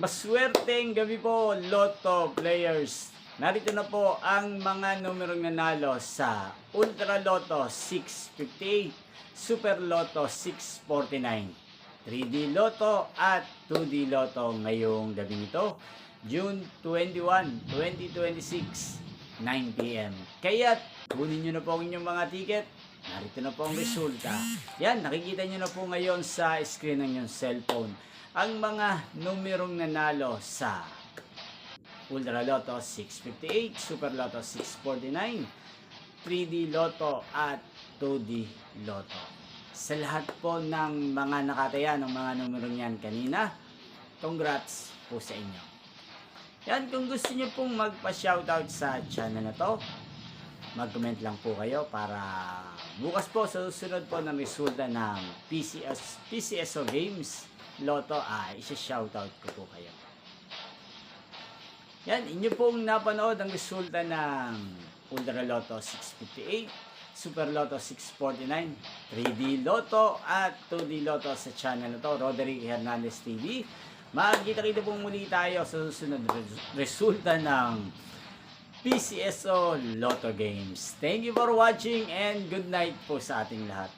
Maswerteng gabi po, Lotto players. Narito na po ang mga numerong nanalo sa Ultra Lotto 658, Super Lotto 649, 3D Lotto at 2D Lotto ngayong gabi nito, June 21, 2026, 9 p.m. Kaya kunin nyo na po ang inyong mga ticket. Narito na po ang resulta. Yan, nakikita nyo na po ngayon sa screen ng inyong cellphone ang mga numerong nanalo sa Ultra Lotto 658, Super Lotto 649, 3D Lotto at 2D Lotto. Sa lahat po ng mga nakataya ng mga numerong yan kanina, congrats po sa inyo. Yan, kung gusto nyo pong magpa-shoutout sa channel na to, mag-comment lang po kayo para bukas po sa susunod po ng resulta ng PCSO Games Lotto, isa-shoutout ko po kayo. Yan, inyo pong napanood ang resulta ng Ultra Lotto 658, Super Lotto 649, 3D Lotto at 2D Lotto sa channel na to, Roderick Hernandez TV. Magkita-kita po muli tayo sa susunod resulta ng PCSO Lotto Games. Thank you for watching and good night po sa ating lahat.